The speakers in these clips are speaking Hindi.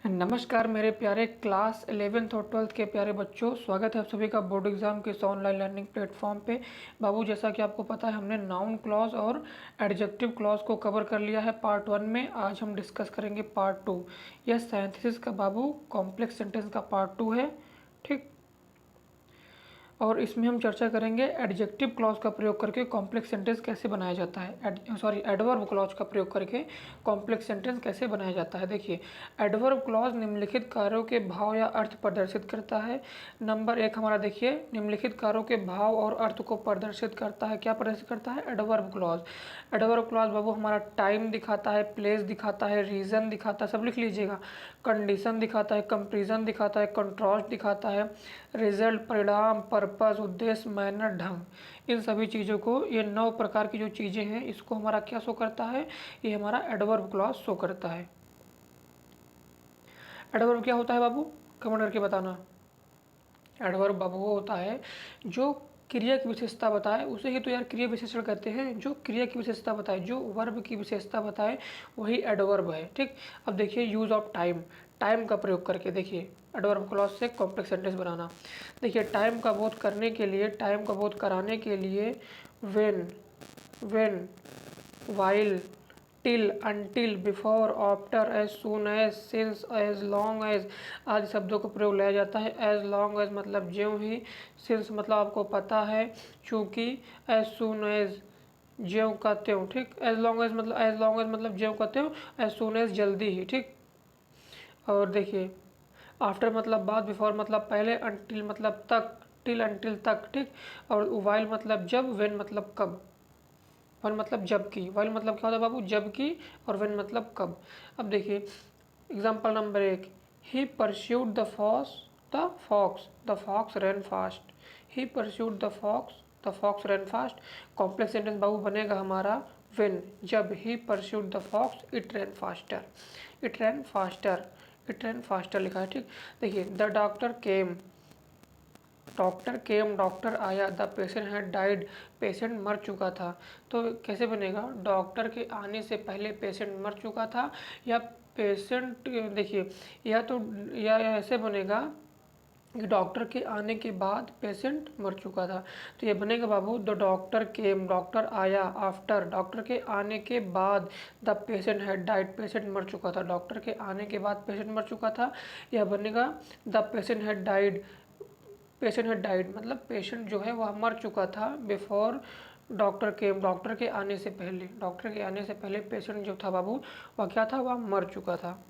नमस्कार मेरे प्यारे क्लास 11th और 12th के प्यारे बच्चों, स्वागत है आप सभी का बोर्ड एग्जाम के इस ऑनलाइन लर्निंग प्लेटफॉर्म पे। बाबू, जैसा कि आपको पता है हमने नाउन क्लॉज और एडजेक्टिव क्लॉज को कवर कर लिया है पार्ट 1 में। आज हम डिस्कस करेंगे पार्ट 2। यह सिंथेसिस का बाबू कॉम्प्लेक्स सेंटेंस का पार्ट 2 है, ठीक। और इसमें हम चर्चा करेंगे एडजेक्टिव क्लॉज का प्रयोग करके कॉम्प्लेक्स सेंटेंस कैसे बनाया जाता है। एडवर्ब क्लॉज का प्रयोग करके कॉम्प्लेक्स सेंटेंस कैसे बनाया जाता है। देखिए, एडवर्ब क्लॉज निम्नलिखित कार्यों के भाव या अर्थ प्रदर्शित करता है। नंबर 1 हमारा देखिए, निम्नलिखित कार्यों के भाव और अर्थ को प्रदर्शित करता है। क्या प्रदर्शित करता है? Adverb clause. एडवर्ब क्लॉज बाबू हमारा टाइम दिखाता है, प्लेस दिखाता है, रीजन दिखाता है, सब लिख लीजिएगा। कंडीशन दिखाता है, कंपेरिजन दिखाता है, कंट्रास्ट दिखाता है, रिजल्ट परिणाम, पर्पस उद्देश्य, मैनर ढंग, इन सभी चीज़ों को, ये 9 प्रकार की जो चीज़ें हैं इसको हमारा क्या शो करता है? ये हमारा एडवर्ब क्लॉज शो करता है। एडवर्ब क्या होता है बाबू? कमेंट करके बताना। एडवर्ब बाबू वो होता है जो क्रिया की विशेषता बताए, उसे ही तो यार क्रिया विशेषण कहते हैं। जो क्रिया की विशेषता बताए, जो वर्ब की विशेषता बताए, वही एडवर्ब है, ठीक। अब देखिए यूज ऑफ टाइम, टाइम का प्रयोग करके देखिए एडवर्ब क्लॉज से कॉम्प्लेक्स सेंटेंस बनाना। देखिए टाइम का बोध करने के लिए, टाइम का बोध कराने के लिए when, while, till, until, before, after, as soon as, since, as long as आदि शब्दों का प्रयोग लिया जाता है। एज लॉन्ग एज मतलब ज्यों ही, सिंस मतलब आपको पता है, चूँकि, एज सून एज ज्यों का त्यों, ठीक। एज लॉन्ग एज मतलब ज्यों का त्यों, एज सून एज जल्दी ही, ठीक। और देखिए आफ्टर मतलब बाद, बिफोर मतलब पहले, अनटिल मतलब तक, टिल अनटिल तक, ठीक। और वाइल मतलब जब, व्हेन मतलब कब। वन मतलब जबकि, वाइल मतलब क्या होता है बाबू? जबकि, और व्हेन मतलब कब। अब देखिए example number 1, he pursued the fox run fast. He pursued the fox run fast. Complex sentence बाबू बनेगा हमारा व्हेन, जब। He pursued the fox it run faster, it run faster, it run faster लिखा है, ठीक। देखिए द डॉक्टर केम, डॉक्टर आया। The patient had died, patient मर चुका था। तो कैसे बनेगा? डॉक्टर के आने से पहले पेशेंट मर चुका था, या पेशेंट, देखिए या ऐसे बनेगा कि डॉक्टर के आने के बाद पेशेंट मर चुका था। तो ये बनेगा बाबू द डॉक्टर केम, डॉक्टर आया। आफ्टर, डॉक्टर के आने के बाद। The patient had died, patient मर चुका था। डॉक्टर के आने के बाद पेशेंट मर चुका था। यह बनेगा the patient had died, patient had died मतलब पेशेंट जो है वह मर चुका था। बिफोर डॉक्टर केम, डॉक्टर के आने से पहले, डॉक्टर के आने से पहले पेशेंट जो था बाबू वह क्या था? वह मर चुका था।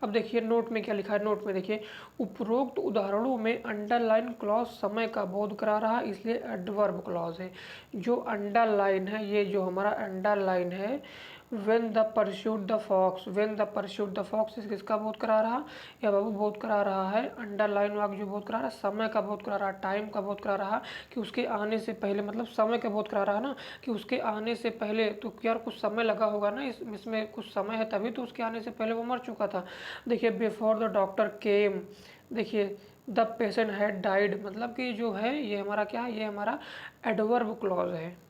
अब देखिए नोट में क्या लिखा है। नोट में देखिए, उपरोक्त उदाहरणों में अंडरलाइन क्लॉज समय का बोध करा रहा, इसलिए एडवर्ब क्लॉज है। जो अंडरलाइन है, ये जो हमारा अंडरलाइन है, when the pursued the fox, when the pursued the fox किसका बोध करा रहा? या बाबू बोध करा रहा है, अंडरलाइन वाक्य जो बोध करा रहा है, समय का बोध करा रहा, टाइम का बोध करा रहा, कि उसके आने से पहले, मतलब समय का बोध करा रहा ना, कि उसके आने से पहले। तो यार कुछ समय लगा होगा ना, इसमें कुछ समय है, तभी तो उसके आने से पहले वो मर चुका था। देखिए बिफोर द डॉक्टर केम, देखिए द पेशेंट हैड डाइड, मतलब कि जो है ये हमारा क्या है? ये हमारा एडवर्ब क्लॉज है।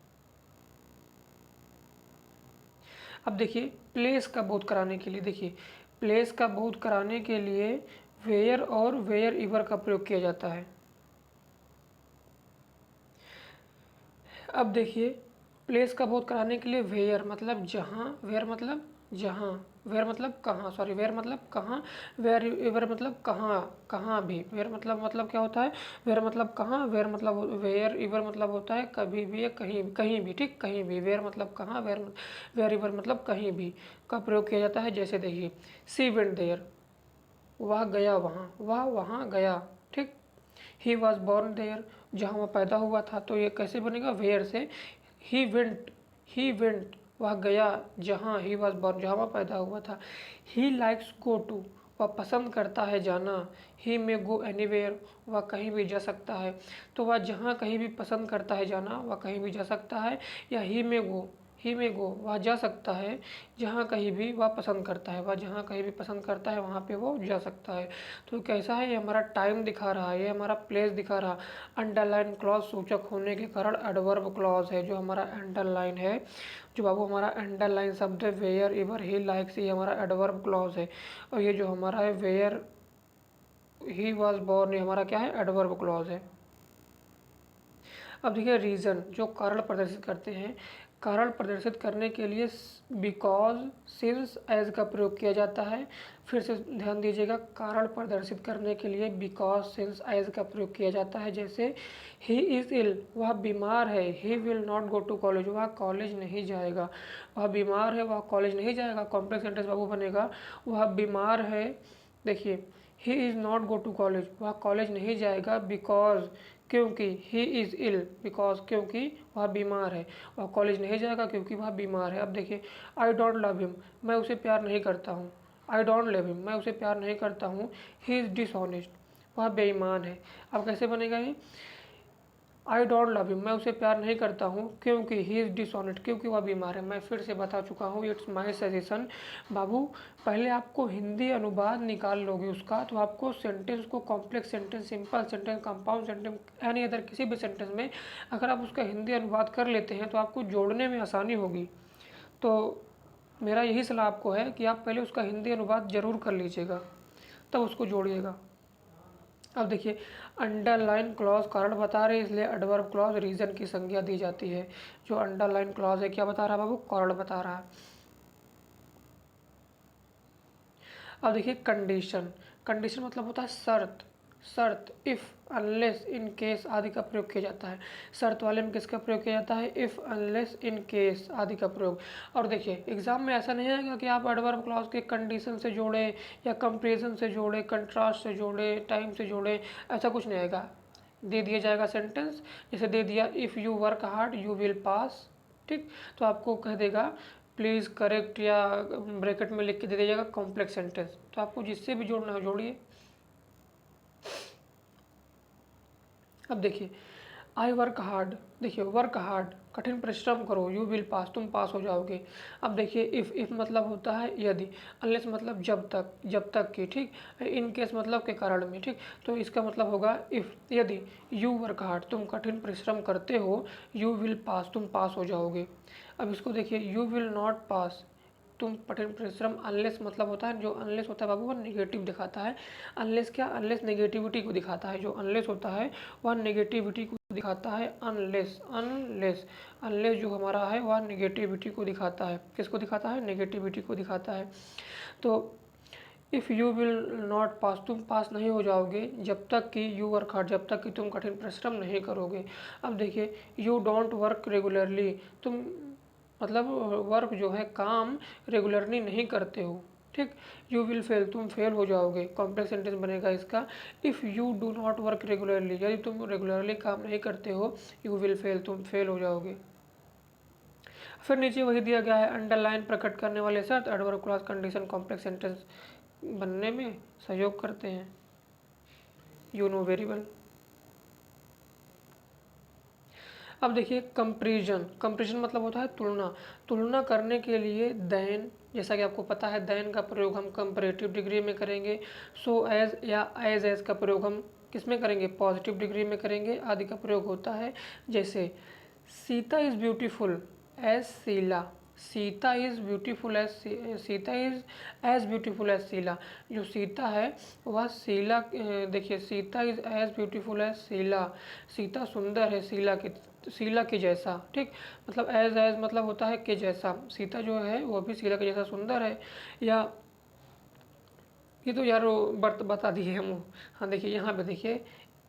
अब देखिए प्लेस का बोध कराने के लिए, देखिए प्लेस का बोध कराने के लिए वेयर और वेयर इवर का प्रयोग किया जाता है। अब देखिए प्लेस का बोध कराने के लिए वेयर मतलब जहाँ, वेयर मतलब जहाँ, वेयर मतलब कहाँ, सॉरी वेयर मतलब कहाँ, वेयर इवर मतलब कहाँ, कहाँ भी। वेयर मतलब क्या होता है? वेयर मतलब कहाँ, वेयर मतलब, वेयर इवर मतलब होता है कभी भी या कहीं, कहीं भी, ठीक। कहीं भी, वेयर मतलब कहाँ, वेयर इवर मतलब कहीं भी का प्रयोग किया जाता है। जैसे देखिए सी वेंट देयर, वह गया वहाँ, वह वहाँ गया, ठीक। ही वॉज बॉर्न देयर, जहाँ वह पैदा हुआ था। तो ये कैसे बनेगा? वेयर से। ही वेंट वह गया जहाँ, ही वॉज बॉर्न जहाँ वह पैदा हुआ था। ही लाइक्स गो टू, वह पसंद करता है जाना। ही मे गो एनीवेयर, वह कहीं भी जा सकता है। तो वह जहाँ कहीं भी पसंद करता है जाना, वह कहीं भी जा सकता है। या ही में गो, वह जा सकता है जहाँ कहीं भी वह पसंद करता है, वह जहाँ कहीं भी पसंद करता है वहाँ पे वो जा सकता है। तो कैसा है, ये हमारा टाइम दिखा रहा है, ये हमारा प्लेस दिखा रहा। अंडरलाइन क्लॉज सूचक होने के कारण एडवर्ब क्लॉज है। जो हमारा अंडरलाइन है, जो बाबू हमारा अंडरलाइन शब्द है वेयर एवर ही लाइक्स, ये हमारा एडवर्ब क्लॉज है। और ये जो हमारा है वेयर ही वॉज बॉर्न, ये हमारा क्या है, एडवर्ब क्लॉज है। अब देखिए रीज़न, जो कारण प्रदर्शित करते हैं, कारण प्रदर्शित करने के लिए बिकॉज, सिंस, एज का प्रयोग किया जाता है। फिर से ध्यान दीजिएगा, कारण प्रदर्शित करने के लिए बिकॉज, सिंस, एज का प्रयोग किया जाता है। जैसे ही इज़ इल, वह बीमार है। He will not go to college, वह कॉलेज नहीं जाएगा। वह बीमार है, वह कॉलेज नहीं जाएगा। कॉम्प्लेक्स सेंटेंस बाबू बनेगा, वह बीमार है। देखिए he is not go to college, वह कॉलेज नहीं जाएगा बिकॉज, क्योंकि, ही इज़ इल बिकॉज, क्योंकि वह बीमार है। वह कॉलेज नहीं जाएगा क्योंकि वह बीमार है। अब देखिए आई डोंट लव हिम, मैं उसे प्यार नहीं करता हूँ। आई डोंट लव हिम, मैं उसे प्यार नहीं करता हूँ। ही इज़ डिसऑनेस्ट, वह बेईमान है। अब कैसे बनेगा ये, आई डोंट लव हिम, मैं उसे प्यार नहीं करता हूँ क्योंकि ही इज़ डिसऑनेस्ट, क्योंकि वह बीमार है। मैं फिर से बता चुका हूँ, इट्स माय सजेशन। बाबू पहले आपको हिंदी अनुवाद निकाल लोगे उसका, तो आपको सेंटेंस को, complex sentence, simple sentence, compound sentence, any other किसी भी सेंटेंस में अगर आप उसका हिंदी अनुवाद कर लेते हैं तो आपको जोड़ने में आसानी होगी। तो मेरा यही सलाह आपको है कि आप पहले उसका हिंदी अनुवाद ज़रूर कर लीजिएगा, तब उसको जोड़िएगा। अब देखिए अंडरलाइन क्लॉज कारण बता रहे हैं, इसलिए एडवर्ब क्लॉज रीजन की संज्ञा दी जाती है। जो अंडरलाइन क्लॉज है क्या बता रहा है बाबू, कारण बता रहा है। अब देखिए कंडीशन, कंडीशन मतलब होता है शर्त, शर्त, इफ़, अनलेस, इन केस आदि का प्रयोग किया जाता है। शर्त वाले में किसका प्रयोग किया जाता है, इफ़, अनलेस, इन केस आदि का प्रयोग। और देखिए एग्जाम में ऐसा नहीं आएगा कि आप एडवर्ब क्लॉज के कंडीशन से जोड़े या कंपेरिजन से जोड़े, कंट्रास्ट से जोड़े, टाइम से जोड़े, ऐसा कुछ नहीं आएगा। दे दिया जाएगा सेंटेंस, जैसे दे दिया if you work hard you will pass, ठीक, तो आपको कह देगा प्लीज़ करेक्ट, या ब्रैकेट में लिख के दे दीजिएगा कॉम्प्लेक्स सेंटेंस। तो आपको जिससे भी जोड़ना हो जोड़िए। अब देखिए आई वर्क हार्ड, देखिए वर्क हार्ड, कठिन परिश्रम करो, यू विल पास, तुम पास हो जाओगे। अब देखिए इफ़ मतलब होता है यदि, अनलेस मतलब जब तक, जब तक की, ठीक, इन केस मतलब के कारण में, ठीक, तो इसका मतलब होगा इफ़, यदि, यू वर्क हार्ड, तुम कठिन परिश्रम करते हो, यू विल पास, तुम पास हो जाओगे। अब इसको देखिए यू विल नॉट पास, तुम कठिन परिश्रम, अनलेस मतलब होता है, जो अनलेस होता है बाबू वह नेगेटिव दिखाता है। अनलेस क्या, अनलेस नेगेटिविटी को दिखाता है। जो अनलेस होता है वह नेगेटिविटी को दिखाता है। अनलेस, अनलेस, अनलेस जो हमारा है वह नेगेटिविटी को दिखाता है। किसको दिखाता है, नेगेटिविटी को दिखाता है। तो if you will not pass, तुम पास नहीं हो जाओगे जब तक कि यू वर्क हार्ड, जब तक कि तुम कठिन परिश्रम नहीं करोगे। अब देखिए यू डोंट वर्क रेगुलरली, तुम मतलब वर्क जो है काम रेगुलरली नहीं करते हो, ठीक। यू विल फेल, तुम फेल हो जाओगे। कॉम्प्लेक्स सेंटेंस बनेगा इसका, if you do not work regularly, यदि तुम रेगुलरली काम नहीं करते हो, यू विल फेल, तुम फेल हो जाओगे। फिर नीचे वही दिया गया है, अंडरलाइन प्रकट करने वाले शर्त adverb clause condition complex sentence बनने में सहयोग करते हैं। You know very well. अब देखिए कंपैरिजन, कंपैरिजन मतलब होता है तुलना, तुलना करने के लिए देन, जैसा कि आपको पता है देन का प्रयोग हम कंपैरेटिव डिग्री में करेंगे। सो एज या एज का प्रयोग हम किस में करेंगे, पॉजिटिव डिग्री में करेंगे, आदि का प्रयोग होता है। जैसे Sita is beautiful as Sheela, Sita is beautiful as, Sita is as beautiful as Sheela, जो सीता है वह शीला, देखिए Sita is as beautiful as Sheela, Sita सुंदर है शीला की, शीला के जैसा, ठीक, मतलब एज मतलब होता है के जैसा, सीता जो है वो भी शीला के जैसा सुंदर है। या ये तो यार बर्त बता दिए हम। हाँ देखिए यहाँ पे देखिए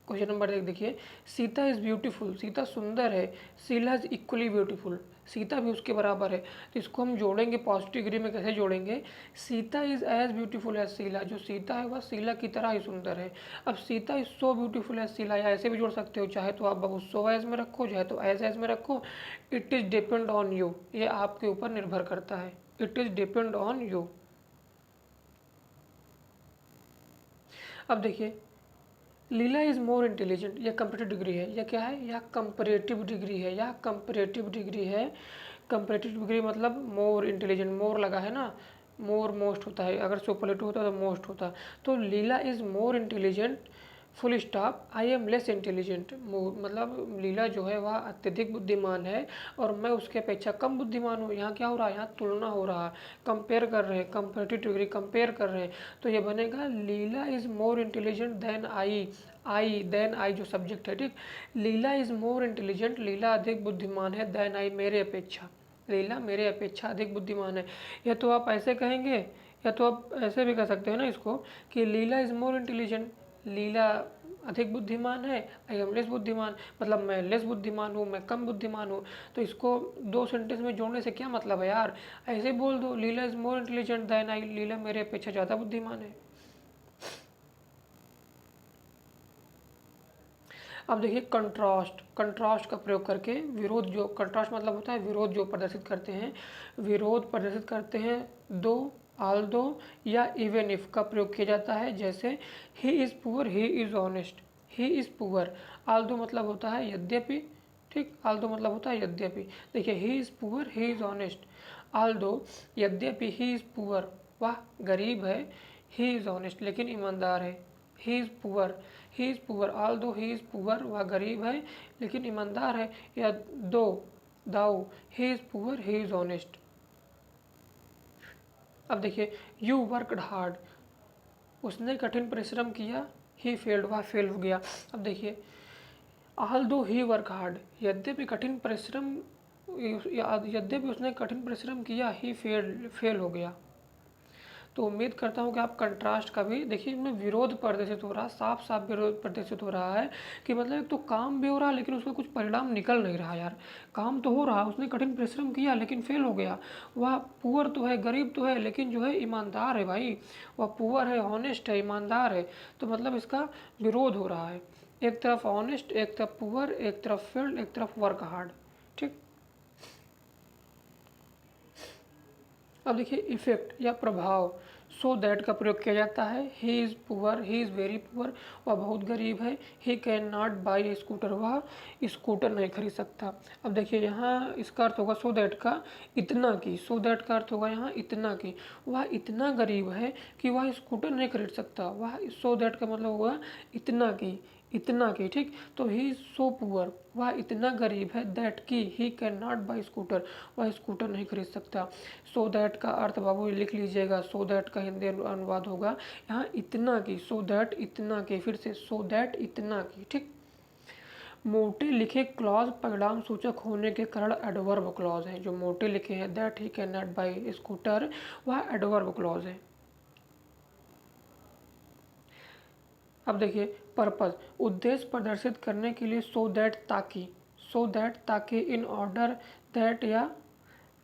क्वेश्चन नंबर 1 देखिए, सीता इज़ ब्यूटीफुल, सीता सुंदर है, Sheela is equally beautiful, Sita भी उसके बराबर है। तो इसको हम जोड़ेंगे पॉजिटिव डिग्री में, कैसे जोड़ेंगे, Sita is as beautiful as Sheela, जो सीता है वह शीला की तरह ही सुंदर है। अब Sita is so beautiful as Sheela, या ऐसे भी जोड़ सकते हो, चाहे तो आप बाबू सो एज में रखो, चाहे तो एज में रखो। It is depend on you, ये आपके ऊपर निर्भर करता है। It is depend on you. अब देखिए लीला इज़ मोर इंटेलिजेंट, यह कंपेरेटिव डिग्री है, यह क्या है, यह कंपेरेटिव डिग्री है, यह कंपेरेटिव डिग्री है। कंपैरेटिव डिग्री मतलब मोर इंटेलिजेंट, मोर लगा है ना, मोर मोस्ट होता है, अगर सुपरलेटिव होता है तो मोस्ट होता। तो Leela is more intelligent full stop, I am less intelligent. मतलब लीला जो है वह अत्यधिक बुद्धिमान है और मैं उसके अपेक्षा कम बुद्धिमान हूँ। यहाँ क्या हो रहा है, यहाँ तुलना हो रहा है, कंपेयर कर रहे हैं, कंपेरेटिव डिग्री कंपेयर कर रहे हैं। तो ये बनेगा Leela is more intelligent than I than I जो सब्जेक्ट है, ठीक। लीला इज़ मोर इंटेलिजेंट, लीला अधिक बुद्धिमान है, देन आई मेरे अपेक्षा, लीला मेरे अपेक्षा अधिक बुद्धिमान है। या तो आप ऐसे कहेंगे या तो आप ऐसे भी कह सकते हैं ना इसको कि लीला इज़ मोर इंटेलिजेंट, लीला अधिक बुद्धिमान है, आई एम लेस बुद्धिमान, मतलब मैं लेस बुद्धिमान हूँ, मैं कम बुद्धिमान हूँ। तो इसको दो सेंटेंस में जोड़ने से क्या मतलब है यार, ऐसे बोल दो Leela is more intelligent than I, Leela मेरे अपेक्षा ज़्यादा बुद्धिमान है। अब देखिए कंट्रास्ट, कंट्रास्ट का प्रयोग करके विरोध, जो कंट्रास्ट मतलब होता है विरोध जो प्रदर्शित करते हैं, विरोध प्रदर्शित करते हैं दो, आल्दो या इवन इफ का प्रयोग किया जाता है। जैसे ही is poor, he is honest, he is poor, Aldous मतलब होता है यद्यपि, ठीक, आल्दो मतलब होता है यद्यपि। देखिए he is poor, he is honest, Aldous यद्यपि ही इज़ पुअर, वह गरीब है, ही इज़ ऑनेस्ट लेकिन ईमानदार है। He is poor, he is poor, although he is poor, वह गरीब है लेकिन ईमानदार है। या though, though, he is poor, he is honest. अब देखिए यू वर्कड हार्ड, उसने कठिन परिश्रम किया, ही फेल्ड, वह फेल हो गया। अब देखिए ऑल्दो ही वर्क हार्ड, यद्यपि कठिन परिश्रम, यद्यपि उसने कठिन परिश्रम किया, ही फेल हो गया। तो उम्मीद करता हूँ कि आप कंट्रास्ट का भी देखिए, इसमें विरोध प्रदर्शित हो रहा है, साफ साफ विरोध प्रदर्शित हो रहा है कि मतलब एक तो काम भी हो रहा है लेकिन उसका कुछ परिणाम निकल नहीं रहा यार। काम तो हो रहा है, उसने कठिन परिश्रम किया लेकिन फेल हो गया। वह पुअर तो है, गरीब तो है, लेकिन जो है ईमानदार है भाई, वह पुअर है, ऑनेस्ट है, ईमानदार है। तो मतलब इसका विरोध हो रहा है, एक तरफ ऑनेस्ट, एक तरफ पुअर, एक तरफ फेल्ड, एक तरफ वर्क हार्ड, ठीक। अब देखिए इफेक्ट या प्रभाव, सो दैट का प्रयोग किया जाता है। He is poor, he is very poor, वह बहुत गरीब है। He can not by scooter, वह स्कूटर नहीं खरीद सकता। अब देखिए यहाँ इसका अर्थ होगा सो दैट का इतना की, सो दैट का अर्थ होगा यहाँ इतना की, वह इतना गरीब है कि वह स्कूटर नहीं खरीद सकता। वह सो दैट का मतलब होगा इतना की, इतना की, ठीक। तो ही इज़ सो पुअर, वह इतना गरीब है, दैट की he can not by scooter, वह स्कूटर नहीं खरीद सकता। सो दैट का अर्थ बाबू लिख लीजिएगा, सो दैट का हिंदी अनुवाद होगा यहाँ इतना की, सो दैट इतना की, फिर से सो दैट इतना की, ठीक। मोटे लिखे क्लॉज परिणाम सूचक होने के कारण एडवर्ब क्लॉज है। जो मोटे लिखे हैं that he can not by scooter, वह एडवर्ब क्लॉज है। अब देखिए पर्पस, उद्देश्य प्रदर्शित करने के लिए सो दैट ताकि, सो दैट ताकि, इन ऑर्डर दैट या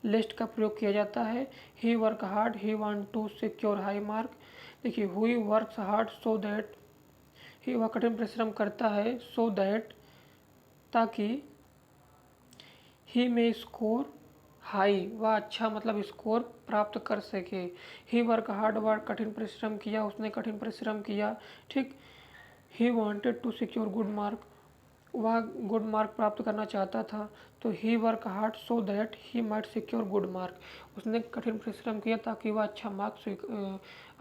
लिस्ट का प्रयोग किया जाता है। He work hard, he want to secure high mark. देखिए he works hard so that, he वह कठिन परिश्रम करता है, सो दैट ताकि, ही में स्कोर हाई, वह अच्छा मतलब स्कोर प्राप्त कर सके। ही वर्क हार्ड, वह कठिन परिश्रम किया, उसने कठिन परिश्रम किया, ठीक। He wanted to secure good mark, वह गुड मार्क प्राप्त करना चाहता था। तो he work hard so that he might secure good mark, उसने कठिन परिश्रम किया ताकि वह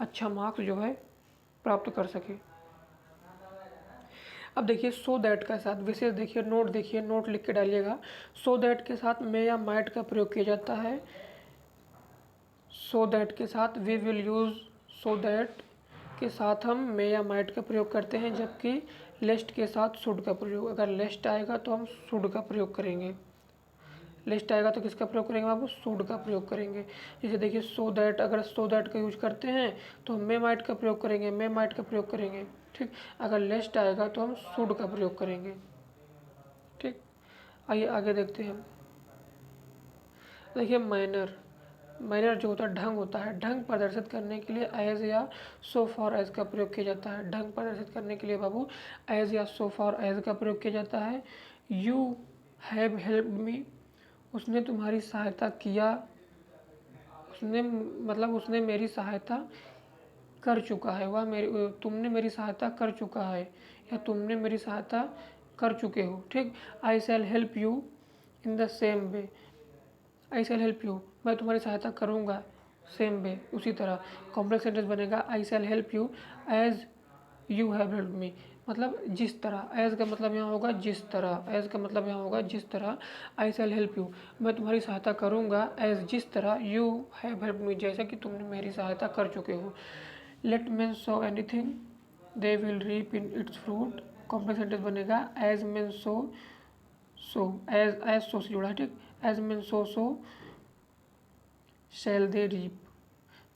अच्छा मार्क्स जो है प्राप्त कर सके। अब देखिए सो दैट के साथ विशेष देखिए नोट, देखिए नोट लिख के डालिएगा। सो दैट के साथ मे या माइट का प्रयोग किया जाता है। सो दैट के साथ we will use, so that के साथ हम मे या माइट का प्रयोग करते हैं, जबकि लेस्ट के साथ शुड का प्रयोग, अगर लेस्ट आएगा तो हम शुड का प्रयोग करेंगे, लिस्ट आएगा तो किसका प्रयोग करेंगे बाबू, शुड का प्रयोग करेंगे। जैसे देखिए सो दैट, अगर सो दैट का यूज करते हैं तो हम मे माइट का प्रयोग करेंगे, मे माइट का प्रयोग करेंगे, ठीक। अगर लिस्ट आएगा तो हम शुड का प्रयोग करेंगे, ठीक। आइए आगे देखते हैं। देखिए मैनर, मैनर जो होता है ढंग होता है, ढंग प्रदर्शित करने के लिए एज या सो फॉर एज का प्रयोग किया जाता है। ढंग प्रदर्शित करने के लिए बाबू एज या सो फॉर एज का प्रयोग किया जाता है। यू हैव हेल्प्ड मी, उसने तुम्हारी सहायता किया, उसने मतलब उसने मेरी सहायता कर चुका है, वह मेरी, तुमने मेरी सहायता कर चुका है या तुमने मेरी सहायता कर चुके हो, ठीक। I shall help you in the same way, I shall help you, मैं तुम्हारी सहायता करूँगा। सेम वे, उसी तरह। कॉम्प्लेक्स सेंटेंस बनेगा I shall help you as you have help me, मतलब जिस तरह। एज का मतलब यहाँ होगा जिस तरह, एज का मतलब यहाँ होगा जिस तरह। आई शैल हेल्प यू, मैं तुम्हारी सहायता करूँगा, एज जिस तरह, यू हैव हेल्प मी, जैसा कि तुमने मेरी सहायता कर चुके हो। Let men sow anything they will reap in its fruit, complex sentence बनेगा as men sow, so as so से जुड़ा है, ठीक। As men sow shall they reap।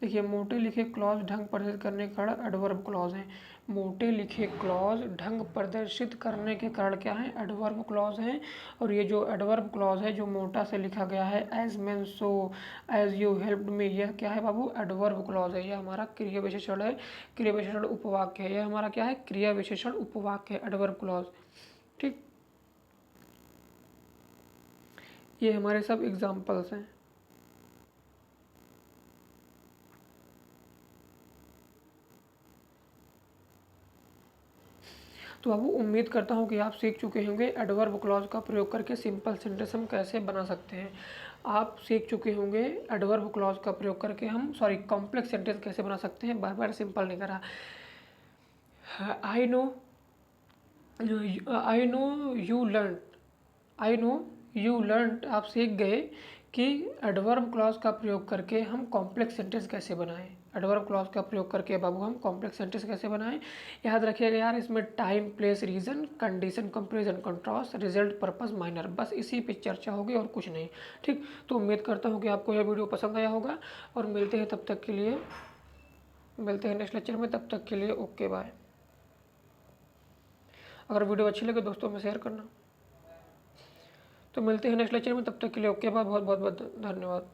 देखिए मोटे लिखे क्लॉज ढंग प्रदर्शित करने के कारण एडवर्ब क्लॉज हैं। मोटे लिखे क्लॉज ढंग प्रदर्शित करने के कारण क्या है, एडवर्ब क्लॉज हैं। और ये जो एडवर्ब क्लॉज है जो मोटा से लिखा गया है, as men so, as you helped me, यह क्या है बाबू, एडवर्ब क्लॉज है। यह हमारा क्रिया विशेषण है, क्रिया विशेषण उपवाक्य है। यह हमारा क्या है, क्रिया विशेषण उपवाक्य है, एडवर्ब क्लॉज, ठीक। ये हमारे सब एग्जाम्पल्स हैं। तो बाबू उम्मीद करता हूँ कि आप सीख चुके होंगे एडवर्ब क्लॉज का प्रयोग करके सिंपल सेंटेंस हम कैसे बना सकते हैं। आप सीख चुके होंगे एडवर्ब क्लॉज का प्रयोग करके हम कॉम्प्लेक्स सेंटेंस कैसे बना सकते हैं। बार बार सिंपल नहीं करा। I know you learn, I know you learn, आप सीख गए कि एडवर्ब क्लॉज का प्रयोग करके हम कॉम्प्लेक्स सेंटेंस कैसे बनाएं। एडवर्ब क्लॉज का प्रयोग करके बाबू हम कॉम्प्लेक्स सेंटेंस कैसे बनाएं। याद रखिएगा यार, इसमें time, place, reason, condition, comparison, contrast, result, purpose, minor, बस इसी पे चर्चा होगी और कुछ नहीं, ठीक। तो उम्मीद करता हूँ कि आपको यह वीडियो पसंद आया होगा और मिलते हैं तब तक के लिए, मिलते हैं नेक्स्ट लेक्चर में। तब तक के लिए ओके बाय। अगर वीडियो अच्छी लगे दोस्तों में शेयर करना। तो मिलते हैं नेक्स्ट लेक्चर में, तब तक के लिए ओके बाय, बहुत बहुत बहुत धन्यवाद।